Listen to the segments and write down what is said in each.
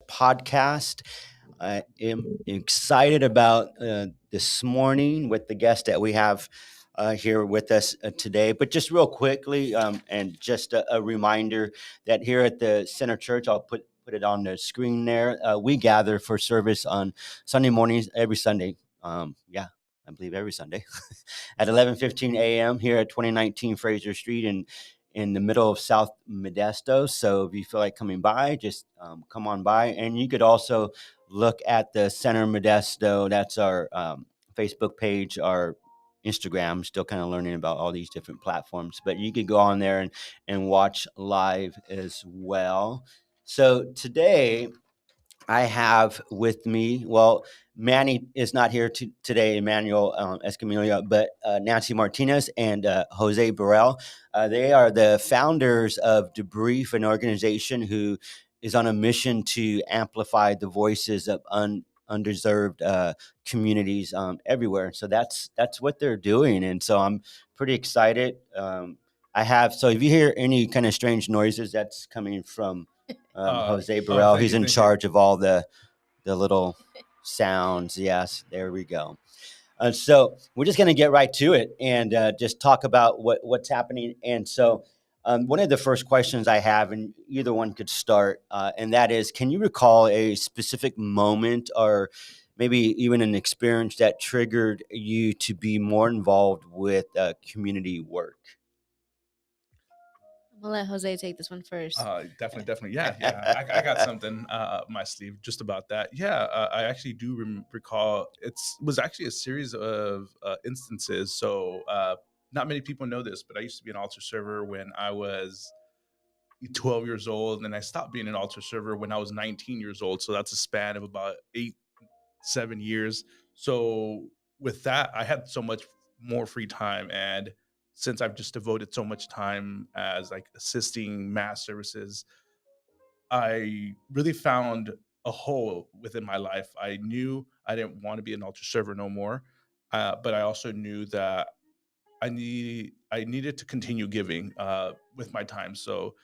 podcast. I am excited about this morning with the guest that we have here with us today. But just real quickly, and just a reminder that here at the Center Church, I'll put it on the screen there. We gather for service on Sunday mornings, every Sunday. Yeah, I believe every Sunday at 11:15 a.m. here at 2019 Fraser Street in the middle of South Modesto. So if you feel like coming by, just come on by. And you could also look at the Center Modesto. That's our Facebook page, our Instagram. Still kind of learning about all these different platforms, but you could go on there and watch live as well. So today I have with me, well, Manny is not here today, Emmanuel Escamilla, but Nancy Martinez and Jose Burrell. They are the founders of Debrief, an organization who is on a mission to amplify the voices of underserved communities everywhere. So that's what they're doing, and so I'm pretty excited. So if you hear any kind of strange noises, that's coming from Jose Burrell. Thank He's you, in thank you. charge of all the little sounds. Yes, there we go. So we're just going to get right to it and just talk about what's happening. And so one of the first questions I have, and either one could start, and that is, can you recall a specific moment or maybe even an experience that triggered you to be more involved with community work? I'm gonna let Jose take this one first. Definitely. Yeah. I got something up my sleeve just about that. Yeah, I actually do recall. It was actually a series of instances. So not many people know this, but I used to be an altar server when I was 12 years old, and I stopped being an altar server when I was 19 years old. So that's a span of about 7 years. So with that, I had so much more free time, and since I've just devoted so much time as like assisting mass services, I really found a hole within my life. I knew I didn't want to be an altar server no more, but I also knew that I needed to continue giving with my time. So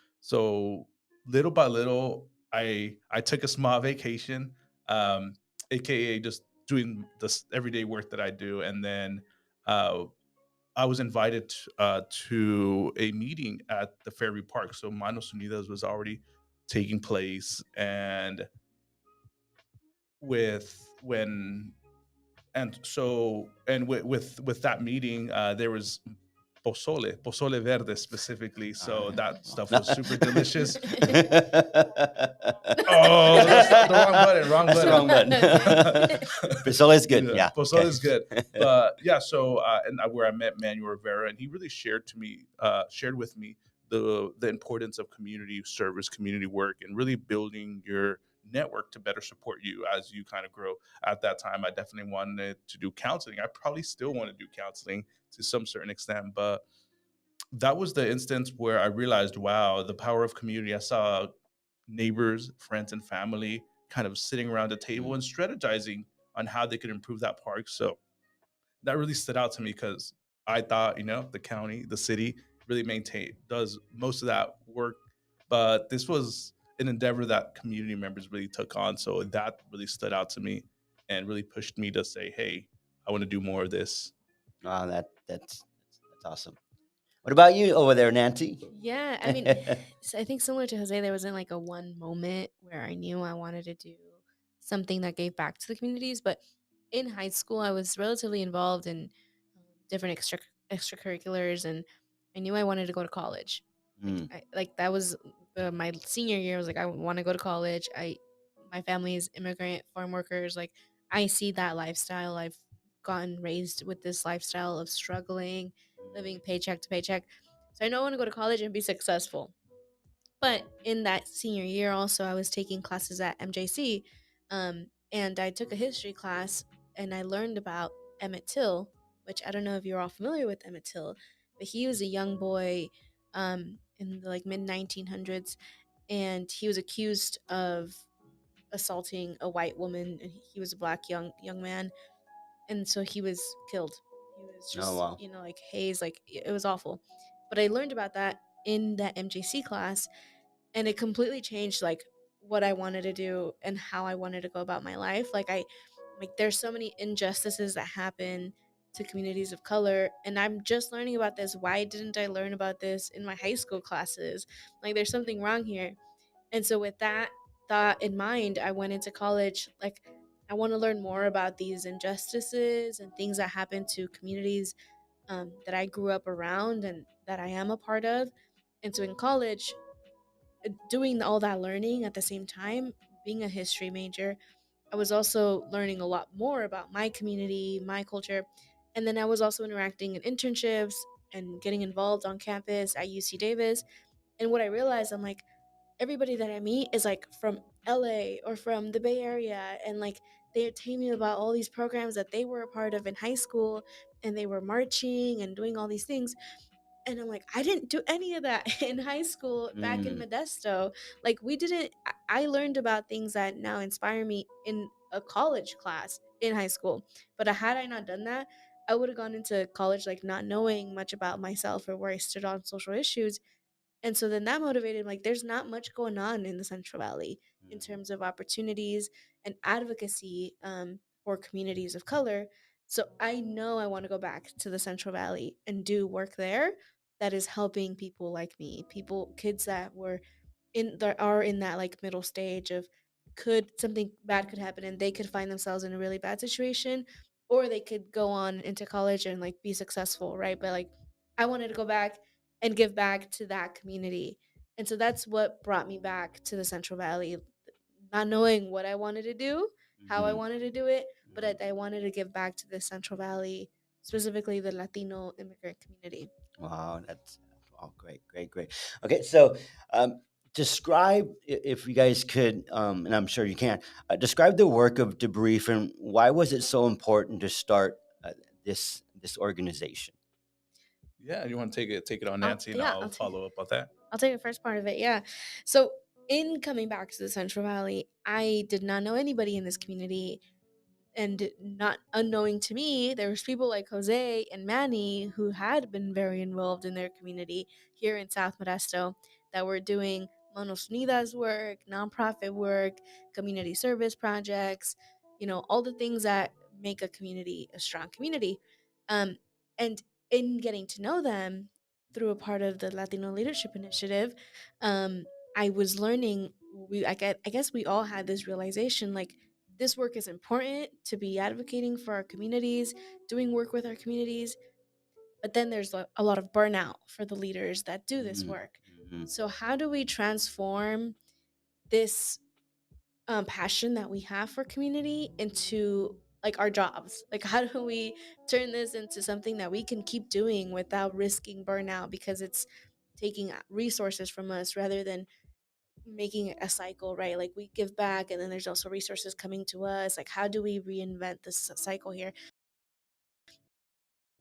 little by little, I took a small vacation, um, aka just doing this everyday work that I do, and then uh, I was invited to a meeting at the Fairview Park. So Manos Unidas was already taking place, and with when and so and with that meeting, there was pozole verde specifically. So that stuff was super delicious. Oh, that's the wrong button. Wrong That's the button. wrong button. Priscilla is good. Yeah. Pozole is good. But yeah, so where I met Manuel Rivera, and he really shared with me the importance of community service, community work, and really building your network to better support you as you kind of grow. At that time, I definitely wanted to do counseling. I probably still want to do counseling to some certain extent, but that was the instance where I realized, wow, the power of community. I saw neighbors, friends, and family kind of sitting around a table and strategizing on how they could improve that park. So that really stood out to me because I thought, the county, the city really does most of that work. But this was an endeavor that community members really took on. So that really stood out to me and really pushed me to say, hey, I want to do more of this. Wow, that's awesome. What about you over there, Nancy? Yeah, I mean, so I think similar to Jose, there wasn't like a one moment where I knew I wanted to do something that gave back to the communities. But in high school, I was relatively involved in different extracurriculars, and I knew I wanted to go to college. Mm. Like that was my senior year. I was like, I want to go to college. My family is immigrant farm workers. Like I see that lifestyle. I've gotten raised with this lifestyle of struggling, living paycheck to paycheck. So I know I want to go to college and be successful. But in that senior year, also, I was taking classes at MJC, and I took a history class, and I learned about Emmett Till, which I don't know if you're all familiar with Emmett Till, but he was a young boy in the like mid 1900s, and he was accused of assaulting a white woman, and he was a black young man, and so he was killed. He was Oh just wow. like hazed, like it was awful. But I learned about that in that MJC class, and it completely changed like what I wanted to do and how I wanted to go about my life. Like there's so many injustices that happen to communities of color, and I'm just learning about this. Why didn't I learn about this in my high school classes? Like there's something wrong here. And so with that thought in mind, I went into college like I want to learn more about these injustices and things that happen to communities that I grew up around and that I am a part of. And so in college, doing all that learning at the same time, being a history major, I was also learning a lot more about my community, my culture. And then I was also interacting in internships and getting involved on campus at UC Davis. And what I realized, I'm like, everybody that I meet is like from LA or from the Bay Area. And like they're telling me about all these programs that they were a part of in high school, and they were marching and doing all these things. And I'm like, I didn't do any of that in high school back in Mm, Modesto. Like, we didn't, I learned about things that now inspire me in a college class in high school. But had I not done that, I would have gone into college like not knowing much about myself or where I stood on social issues. And so then that motivated, like, there's not much going on in the Central Valley in mm, terms of opportunities and advocacy for communities of color. So I know I want to go back to the Central Valley and do work there that is helping people like me, people, kids that were in that are in that like middle stage of could something bad could happen and they could find themselves in a really bad situation, or they could go on into college and like be successful, right? But like I wanted to go back and give back to that community. And so that's what brought me back to the Central Valley, not knowing what I wanted to do, how I mhm, wanted to do it, but mhm. I wanted to give back to the Central Valley, specifically the Latino immigrant community. Wow, that's oh, great, great, great. Okay, so um, describe if you guys could, and I'm sure you can, describe the work of Debrief and why was it so important to start this organization? Yeah, you want to take it on, I'll, Nancy, and yeah, I'll follow up on that. I'll take the first part of it. Yeah. So in coming back to the Central Valley, I did not know anybody in this community, and not unknowing to me, there was people like Jose and Manny who had been very involved in their community here in South Modesto that were doing Manos Unidas work, nonprofit work, community service projects, all the things that make a community a strong community. Um, and in getting to know them through a part of the Latino Leadership Initiative, I was learning. I guess we all had this realization, like this work is important to be advocating for our communities, doing work with our communities, but then there's a lot of burnout for the leaders that do this Mhm, work. mhm, So, how do we transform this passion that we have for community into like our jobs? Like, how do we turn this into something that we can keep doing without risking burnout because it's taking resources from us rather than making it a cycle, right? Like we give back and then there's also resources coming to us. Like, how do we reinvent this cycle here?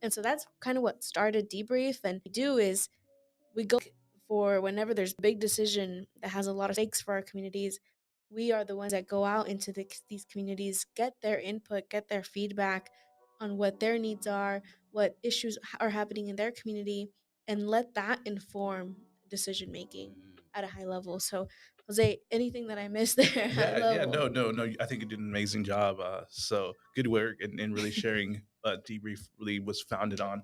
And so that's kind of what started Debrief. And we do is we go for whenever there's a big decision that has a lot of stakes for our communities. We are the ones that go out into these communities, get their input, get their feedback on what their needs are, what issues are happening in their community, and let that inform decision making mhm. at a high level. So, Jose, anything that I missed there, high Yeah, yeah, level? no. I think you did an amazing job. So good work, and really sharing. Debrief really was founded on.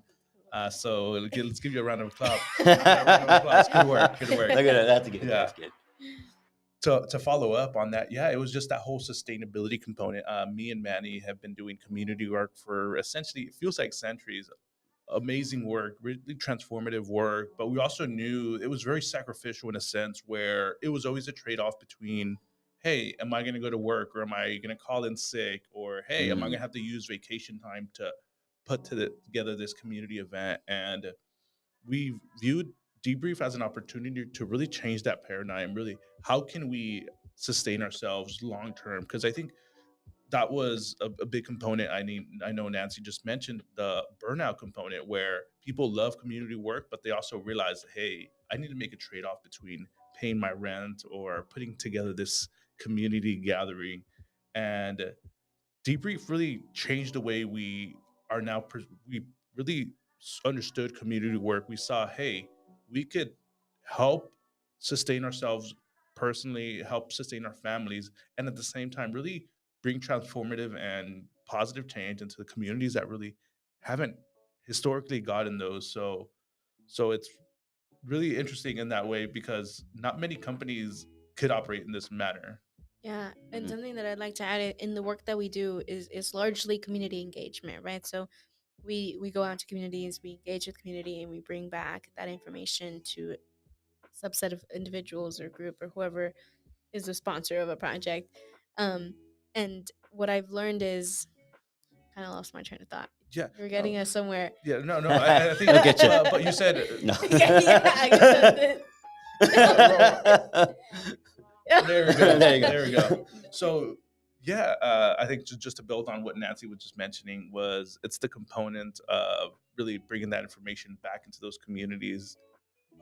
So let's give you a round of applause. Yeah, round of applause. Good work, good work. Look at that. That's good. Yeah. That's good. To follow up on that, yeah, it was just that whole sustainability component. Me and Manny have been doing community work for essentially it feels like centuries. Amazing work, really transformative work, but we also knew it was very sacrificial in a sense where it was always a trade-off between, hey, am I going to go to work or am I going to call in sick, or hey, am I going to Mm, have to use vacation time to together this community event? And we viewed Debrief as an opportunity to really change that paradigm. Really, how can we sustain ourselves long term? Because I think that was a big component. I know Nancy just mentioned the burnout component where people love community work, but they also realize, hey, I need to make a trade off between paying my rent or putting together this community gathering. And Debrief really changed the way we are now. We really understood community work. We saw, hey, we could help sustain ourselves personally help sustain our families, and at the same time really bring transformative and positive change into the communities that really haven't historically gotten those. So it's really interesting in that way because not many companies could operate in this manner. Yeah, and Mhm. something that I'd like to add in the work that we do is largely community engagement, right? So we go out to communities, we engage with community, and we bring back that information to a subset of individuals or group or whoever is the sponsor of a project. Um, and what I've learned is kind of lost my train of thought. Yeah, You're no, getting us somewhere. yeah, no. I think, Look at you. but you said, No. Yeah, yeah, I guess that's there we go, There you there we go. go. it. So yeah, I think just to build on what Nancy was just mentioning was it's the component of really bringing that information back into those communities.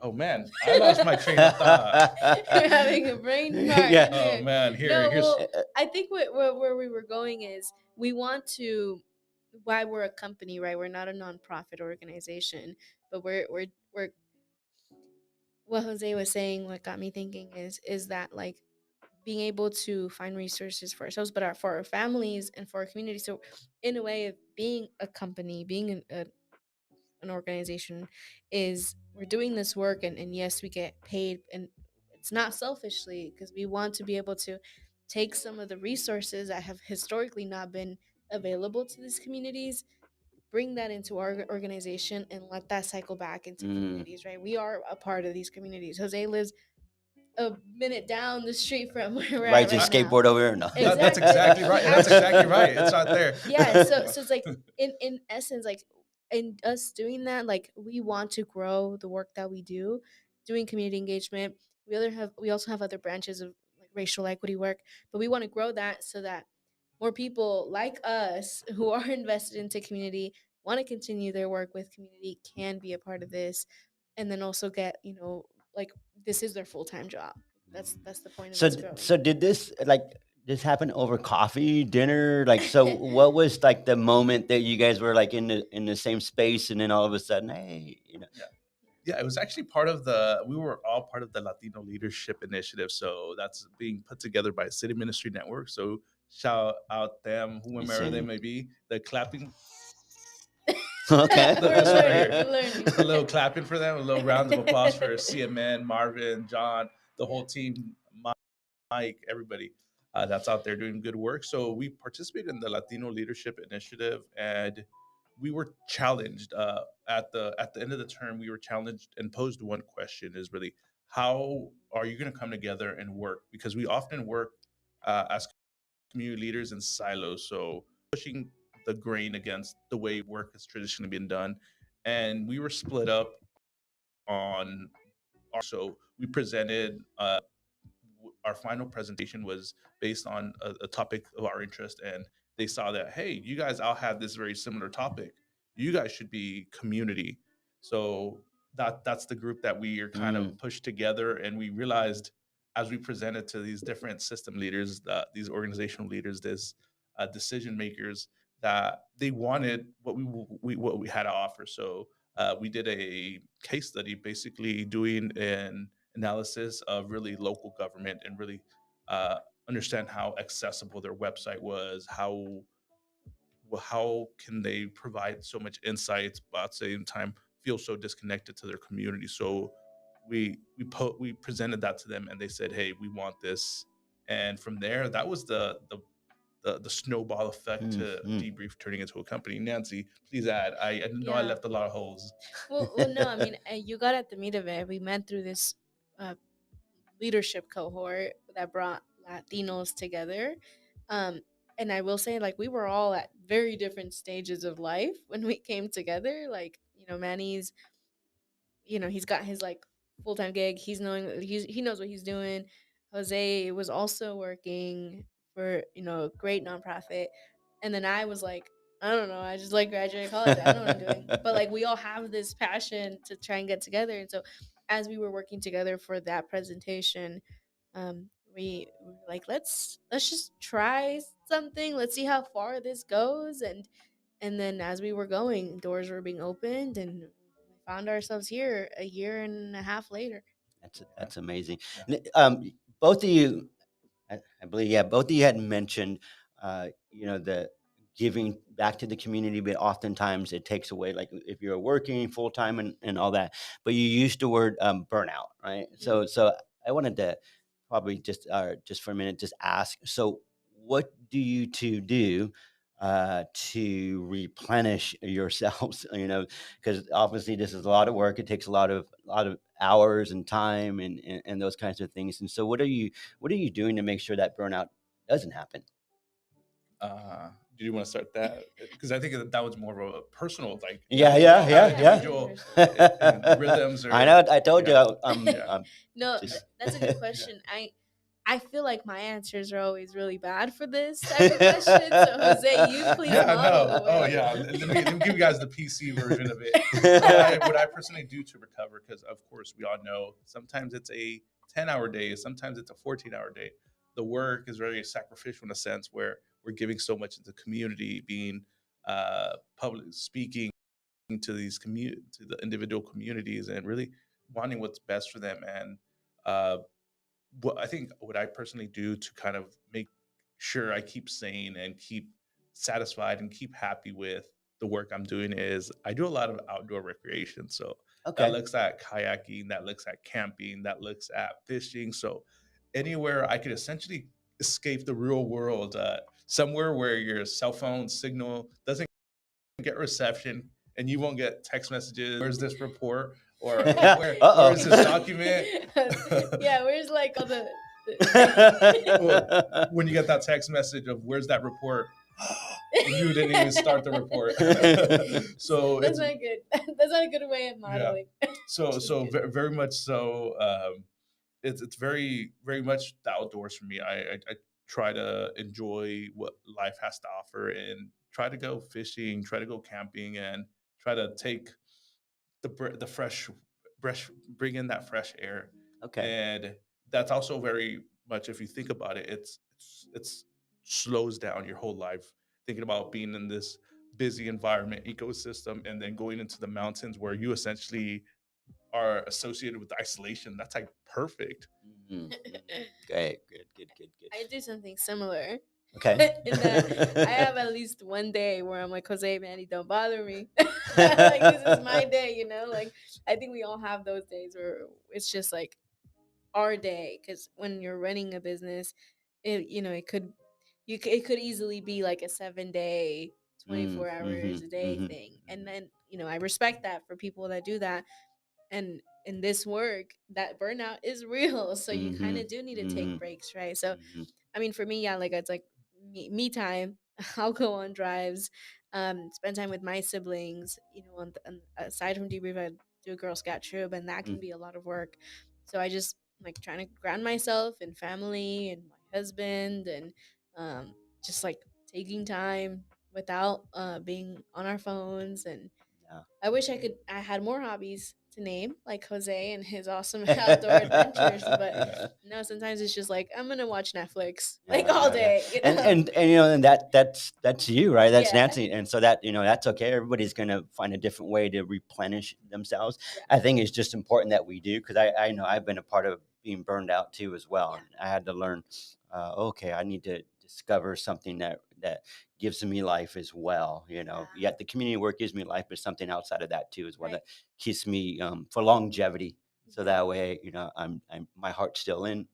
Oh man, I lost my train of thought. We're having a brain fart Yeah. in Oh here. man, No, here's well, I think where we were going is we want to. Why we're a company, right? We're not a nonprofit organization, but we're what Jose was saying. What got me thinking is that like being able to find resources for ourselves, but for our families and for our community. So, in a way of being a company, being an organization, is we're doing this work, and yes, we get paid, and it's not selfishly because we want to be able to take some of the resources that have historically not been available to these communities, bring that into our organization, and let that cycle back into Mm. communities. Right, we are a part of these communities. Jose lives a minute down the street from where we're at Rides his right now. skateboard over here. No. that's Exactly. exactly We right. have That's exactly right. It's not there. yeah, so it's like in essence, like in us doing that, like we want to grow the work that we do, doing community engagement. We also have other branches of like racial equity work, but we want to grow that so that more people like us who are invested into community, want to continue their work with community, can be a part of this, and then also get, like this is their full-time job. That's the point of So, us growing. so did this happen over coffee, dinner? Like, so what was like the moment that you guys were like in the same space, and then all of a sudden, hey, Yeah. Yeah, it was actually part of the. We were all part of the Latino Leadership Initiative, so that's being put together by City Ministry Network. So shout out them, you whomever they see, may be. The clapping, okay. this one right here, We're learning. a little clapping for them, a little round of applause for CMN, Marvin, John, the whole team, Mike, everybody that's out there doing good work. So we participated in the Latino Leadership Initiative, and we were challenged at the end of the term. We were challenged and posed one question: is really how are you going to come together and work? Because we often work as community leaders in silos, so pushing the grain against the way work has traditionally been done, and we were split up on so we presented our final presentation was based on a topic of our interest, and they saw that, hey, you guys all have this very similar topic, you guys should be community. So that's the group that we are kind of Mm, pushed together, and we realized as we presented to these different system leaders, these organizational leaders, this decision makers, that they wanted what we had to offer. So we did a case study, basically doing an analysis of really local government and really uh, understand how accessible their website was, how can they provide so much insights, but at the same time feel so disconnected to their community. So we presented that to them, and they said, "Hey, we want this." And from there, that was the snowball effect mm, to mm. Debrief turning into a company. Nancy, please add. I know I Yeah. left a lot of holes. Well, no, I mean, you got at the meat of it. We went through this uh, leadership cohort that brought Latinos together. Um, and I will say, like, we were all at very different stages of life when we came together. Like, Manny's, he's got his like full time gig. He knows what he's doing. Jose was also working for a great nonprofit, and then I was like, I don't know, I just like graduated college. I don't know what I'm doing, but like we all have this passion to try and get together, and so as we were working together for that presentation, we were like, let's just try something. Let's see how far this goes, and then as we were going, doors were being opened, and we found ourselves here a year and a half later. That's Yeah. that's amazing. Yeah. both of you, I believe, yeah, both of you had mentioned, the giving back to the community, but oftentimes it takes away, like if you're working full time and all that. But you used the word burnout, right? Mhm. So I wanted to probably just for a minute, just ask. So, what do you two do to replenish yourselves? Because obviously this is a lot of work. It takes a lot of hours and time and those kinds of things. And so, what are you doing to make sure that burnout doesn't happen? Do you want to start that? Because I think that was more of a personal, like Yeah, we yeah, all have yeah, Yeah, very individual personal. rhythms, I or know. I told you. yeah, I'm yeah, No, just. that's a good question. I feel like my answers are always really bad for this type of question. So Jose, you please yeah. model No, the oh way. yeah. Let me give you guys the PC version of it. What I personally do to recover, because of course we all know sometimes it's a 10-hour day, sometimes it's a 14-hour day. The work is very sacrificial in a sense where we're giving so much into community, being public speaking to to the individual communities, and really wanting what's best for them. And uh, what I personally do to kind of make sure I keep sane and keep satisfied and keep happy with the work I'm doing is I do a lot of outdoor recreation. So that Okay. looks at kayaking, that looks at camping, that looks at fishing. So anywhere I could essentially escape the real world, somewhere where your cell phone signal doesn't get reception and you won't get text messages. Where's this report? Or where is this document? Yeah, where's like all the Well, when you get that text message of where's that report, you didn't even start the report. So that's it's not good. That's not a good way of yeah. modeling. So Just kidding. very much so. It's very very much the outdoors for me. I try to enjoy what life has to offer and try to go fishing, try to go camping, and try to take the fresh bring in that fresh air. Okay. And that's also very much, if you think about it, it's slows down your whole life, thinking about being in this busy environment ecosystem and then going into the mountains where you essentially are associated with isolation. That's like perfect. Mhm, mhm. Great. Good. Good. Good. Good. I do something similar. Okay. In that I have at least one day where I'm like, Jose, Manny, don't bother me. Like this is my day, you know? Like I think we all have those days where it's just like our day. Because when you're running a business, it could easily be like a 7 day, Mm, 24 hours mhm, a day mhm, thing. And then, I respect that for people that do that. And in this work, that burnout is real. So you kind mhm, of do need to take mhm, breaks, right? So mhm. I mean, for me, yeah, like it's like me time. I'll go on drives, spend time with my siblings. Aside from debrief, I do a Girl Scout troop, and that can Mm. be a lot of work. So I just like trying to ground myself in family and my husband, and just like taking time without being on our phones. And I wish I had more hobbies to name, like Jose and his awesome outdoor adventures. But Yeah, no, sometimes it's just like I'm gonna watch Netflix like Yeah, all yeah, yeah. day, you And know? and and and that's you, right? That's Yeah, Nancy. And so that's okay. Everybody's gonna find a different way to replenish themselves. yeah, I think it's just important that we do because I know I've been a part of being burned out too as well. yeah, And I had to learn, okay, I need to discover something that gives me life as well. yeah. Yet the community work gives me life, but something outside of that too as well Right, that keeps me for longevity. So that exactly. way, I'm my heart's still in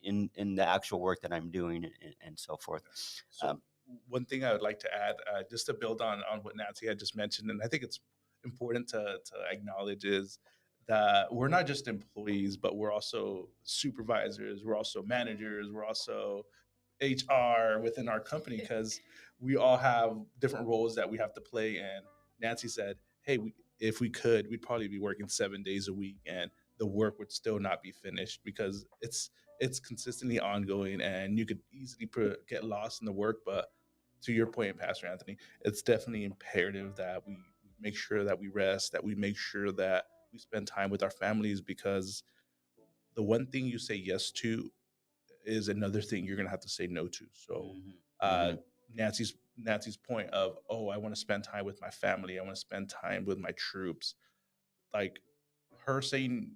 the actual work that I'm doing and so forth. yeah. So Um, one thing I would like to add, just to build on what Nancy had just mentioned, and I think it's important to acknowledge, is that we're not just employees, but we're also supervisors, we're also managers, we're also HR within our company, because we all have different roles that we have to play. And Nancy said, "Hey, if we could, we'd probably be working 7 days a week, and the work would still not be finished because it's consistently ongoing, and you could easily get lost in the work." But to your point, Pastor Anthony, it's definitely imperative that we make sure that we rest, that we make sure that we spend time with our families, because the one thing you say yes to is another thing you're gonna have to say no to. So mhm, uh, mhm, Nancy's point of, oh, I want to spend time with my family, I want to spend time with my troops, like her saying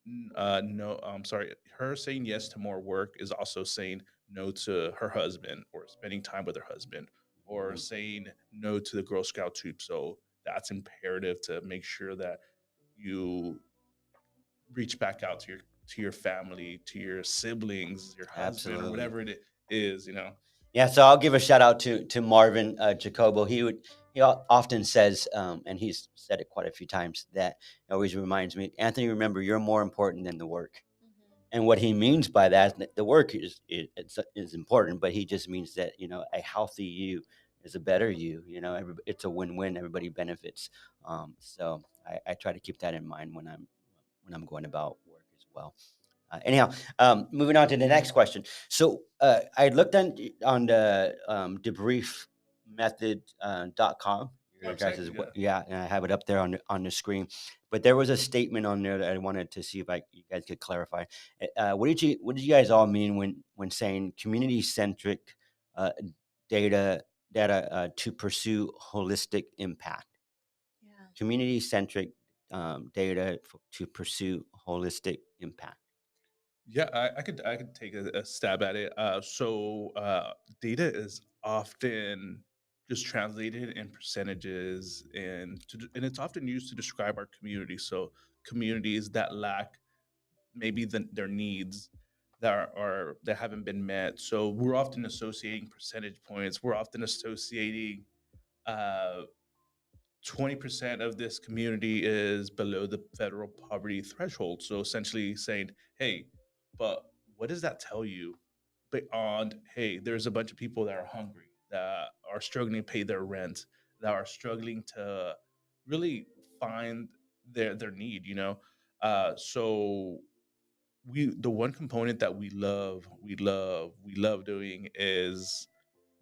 No, I'm sorry. Her saying yes to more work is also saying no to her husband or spending time with her husband or Mhm. saying no to the Girl Scout troop. So that's imperative to make sure that you reach back out to your family, to your siblings, your husband, or Absolutely. whatever it is. You know. Yeah, so I'll give a shout out to Marvin Jacobo. Often says, and he's said it quite a few times, that it always reminds me, Anthony, remember you're more important than the work. And what he means by that, the work is important, but he just means that a healthy you is a better you. It's a win-win. Everybody benefits. So I try to keep that in mind when I'm going about work as well. Anyhow, moving on to the next question. So I looked on the debrief method .com. Your guys Website, is yeah. yeah, and I have it up there on the screen. But there was a statement on there that I wanted to see if you guys could clarify. What did you guys all mean when saying community centric uh, data to pursue holistic impact? Yeah. Community centric data to pursue holistic impact. Yeah, I could take a stab at it. Data is often just translated in percentages, and it's often used to describe our community. So communities that lack maybe their needs that haven't been met. So we're often associating percentage points. We're often associating uh, 20% of this community is below the federal poverty threshold. So essentially saying, hey, but what does that tell you beyond, hey, there's a bunch of people that are hungry, that are struggling to pay their rent, that are struggling to really find their need, you know? So the one component that we love doing is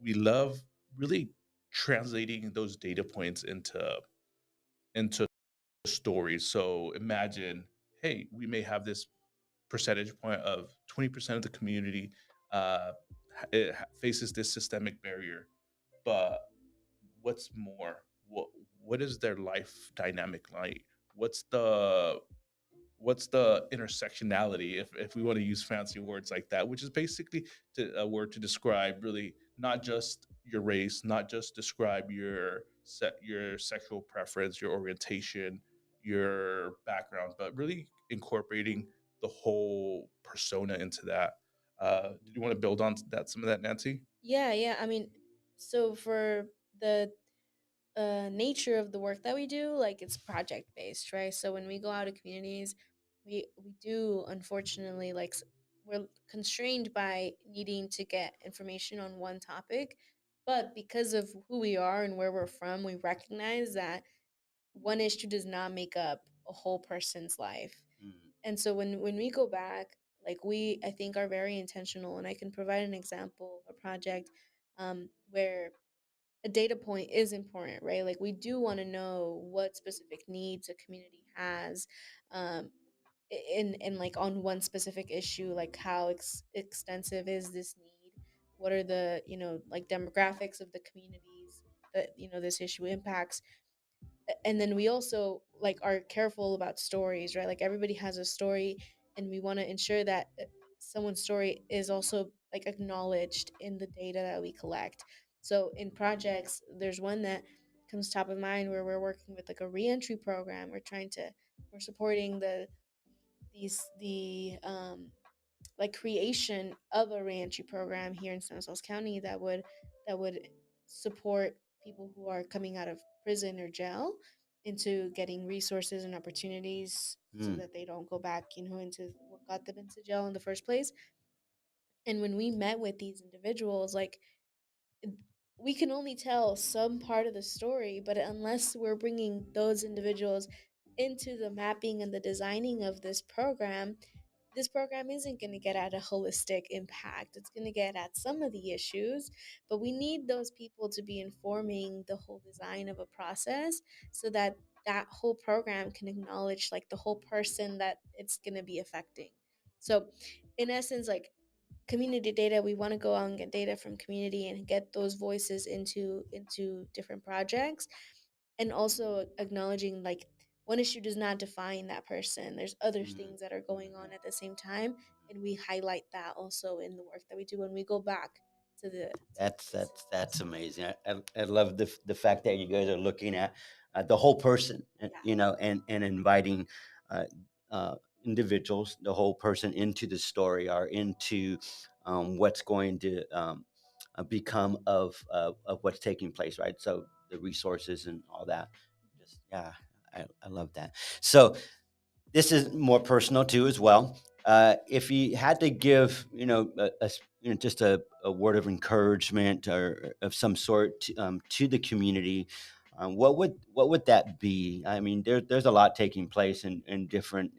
we love really translating those data points into stories. So imagine, hey, we may have this percentage point of 20% of the community faces this systemic barrier, but what's more? What is their life dynamic like? What's the what's the intersectionality, if we want to use fancy words like that, which is basically a word to describe really not just your race, not just describe your sexual preference, your orientation, your background, but really incorporating the whole persona into that. Did you want to build on that, some of that, Nancy? Yeah, yeah. I mean, so for the nature of the work that we do, like it's project based, right? So when we go out to communities, we do unfortunately we're constrained by needing to get information on one topic, but because of who we are and where we're from, we recognize that one issue does not make up a whole person's life. Mm. And so when we go back, like we I think are very intentional, and I can provide an example of a project where a data point is important, right? Like we do want to know what specific needs a community has, um, in like on one specific issue, like how extensive is this need? What are the like demographics of the communities that this issue impacts? And then we also like are careful about stories, right? Like everybody has a story, and we want to ensure that someone's story is also like acknowledged in the data that we collect. So in projects, there's one that comes top of mind where we're working with like a reentry program. We're supporting the like creation of a reentry program here in Stanislaus County that would support people who are coming out of prison or jail into getting resources and opportunities so Mm. that they don't go back, into what got them into jail in the first place. And when we met with these individuals, like we can only tell some part of the story, but unless we're bringing those individuals into the mapping and the designing of this program isn't going to get at a holistic impact. It's going to get at some of the issues, but we need those people to be informing the whole design of a process so that that whole program can acknowledge like the whole person that it's going to be affecting. So, in essence, like community data, we want to go out and get data from community and get those voices into different projects, and also acknowledging like one issue does not define that person. There's other Mhm. things that are going on Mhm. at the same time, and we highlight that also in the work that we do when we go back to the That's place. that's amazing. I love the fact that you guys are looking at the whole person, Yeah. and inviting uh, uh, individuals, the whole person into the story, or into what's going to become of what's taking place, right? So the resources and all that. Just yeah, I love that. So this is more personal too as well. If you had to give, just a word of encouragement or of some sort to the community, what would that be? I mean, there's a lot taking place in different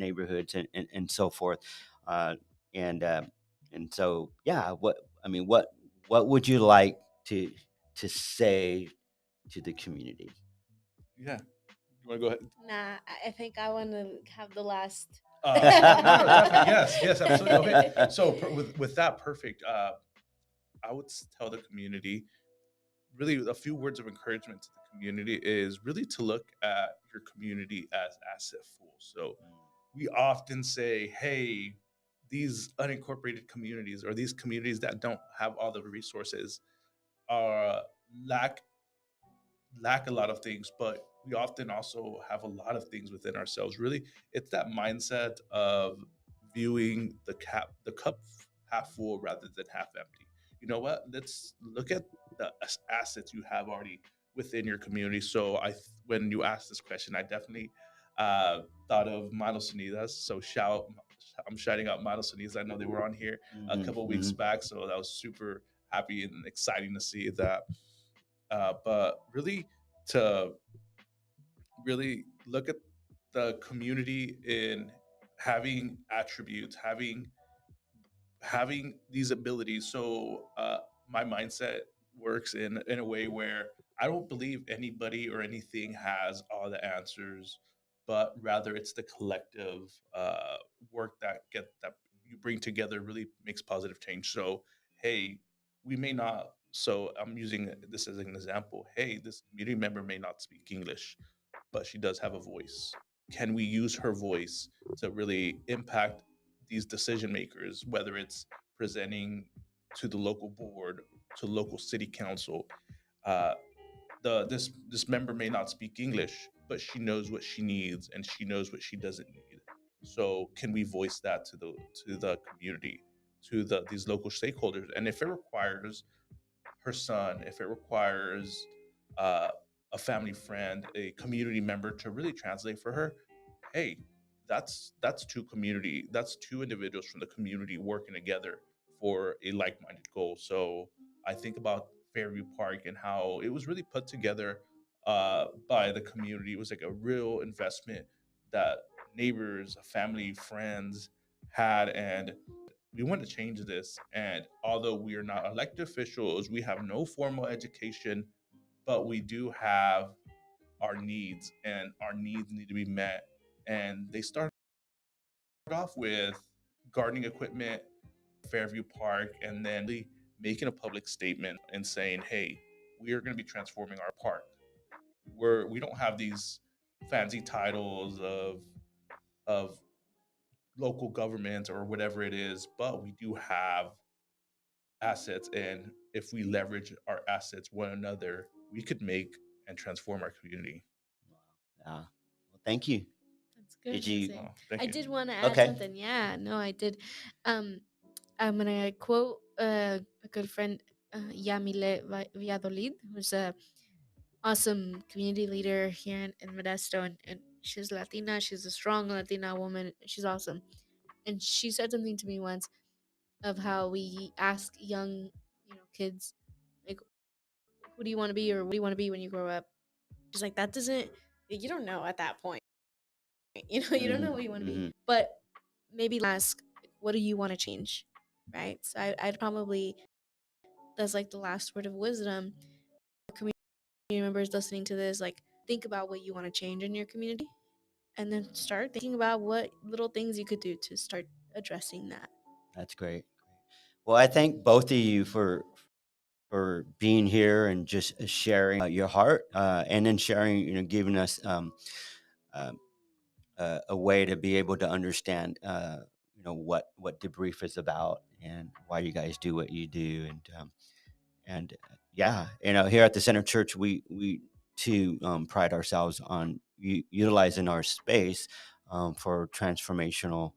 neighborhoods and so forth, uh, and uh, and so yeah. What would you like to say to the community? Yeah. You want to go ahead? Nah, I think I want to have the last. No, definitely. Yes, yes, absolutely. Okay. So with that, perfect. I would tell the community really a few words of encouragement to the community is really to look at your community as asset full. So we often say, hey, these unincorporated communities or these communities that don't have all the resources are lack lack a lot of things, but we often also have a lot of things within ourselves. Really, it's that mindset of viewing the cup half full rather than half empty. You know what? Let's look at the assets you have already within your community. So when you asked this question, I definitely thought of Manos Unidas. So I'm shouting out Manos Unidas. I know they were on here a Mhm, couple of weeks mhm. back, so that was super happy and exciting to see that. But really, to really look at the community in having attributes, having these abilities. So my mindset works in a way where I don't believe anybody or anything has all the answers, but rather it's the collective work that you bring together really makes positive change. So hey, we may not. So I'm using this as an example. Hey, this community member may not speak English, but she does have a voice. Can we use her voice to really impact these decision makers, whether it's presenting to the local board, to local city council? Uh, this member may not speak English, but she knows what she needs and she knows what she doesn't need. So can we voice that to the community, to these local stakeholders? And if it requires her son, if it requires uh, a family friend, a community member to really translate for her, hey, that's two individuals from the community working together for a like-minded goal. So I think about Fairview Park and how it was really put together by the community. It was like a real investment that neighbors, family, friends had, and we want to change this. And although we are not elected officials, we have no formal education, but we do have our needs, and our needs need to be met. And they start off with gardening equipment, Fairview Park, and then really making a public statement and saying, hey, we are going to be transforming our park. We don't have these fancy titles of local government or whatever it is, but we do have assets, and if we leverage our assets one another, we could make and transform our community. Yeah. Well, thank you. That's Did good. you? Oh, thank I you. did want to add Okay. something. Yeah, no, I did. Um, I'm gonna quote a good friend, Yamile Valladolid, who's a awesome community leader here in Modesto, and she's Latina. She's a strong Latina woman. She's awesome, and she said something to me once of how we ask young, kids, like, who do you want to be or what do you want to be when you grow up? She's like, that doesn't. You don't know at that point. You don't know what you want to be, Hmm. but maybe ask, like, what do you want to change, right? So I'd probably, that's like the last word of wisdom. Community members listening to this, like, think about what you want to change in your community, and then start thinking about what little things you could do to start addressing that. That's great. Well, I thank both of you for being here and just sharing your heart, and then sharing, giving us um, a way to be able to understand, what debrief is about and why you guys do what you do. And yeah, here at the Center Church, we too pride ourselves on utilizing our space for transformational,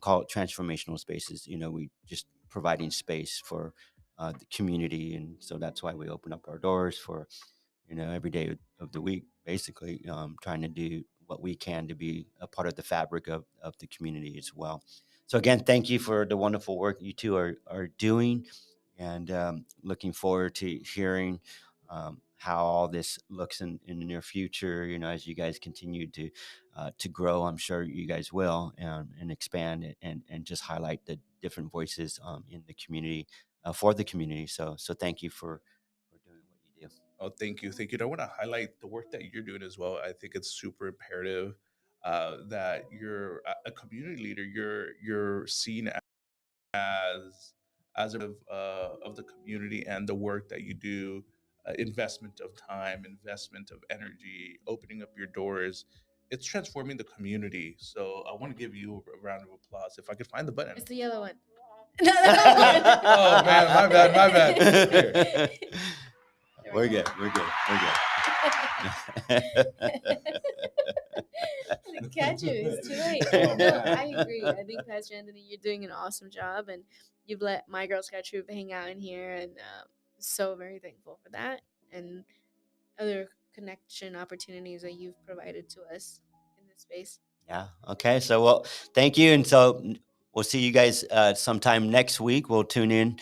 call it transformational spaces. We just providing space for the community, and so that's why we open up our doors for every day of the week, basically, trying to do what we can to be a part of the fabric of the community as well. So again, thank you for the wonderful work you two are doing, and looking forward to hearing how all this looks in the near future. As you guys continue to grow, I'm sure you guys will, and expand and just highlight the different voices in the community, for the community. So thank you for doing what you do. Oh, thank you, thank you. And I want to highlight the work that you're doing as well. I think it's super imperative that you're a community leader. You're seen as of the community and the work that you do. Investment of time, investment of energy, opening up your doors. It's transforming the community. So I want to give you a round of applause. If I could find the button. It's the yellow one. No, that's not Oh man, my bad, my bad. Here. There we We're go. good. We're good. We're good. I didn't catch you. It's too late. Oh, No, man. I agree. I think Pastor Anthony, you're doing an awesome job, and you've let my Girl Scout troop hang out in here, and so very thankful for that, and other connection opportunities that you've provided to us in this space. Yeah. Okay. So, well, thank you. And so we'll see you guys sometime next week. We'll tune in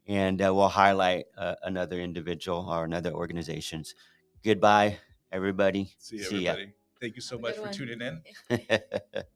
and we'll highlight another individual or another organizations. Goodbye, everybody. See See ya. everybody. Thank you so Have a much good for one. tuning in.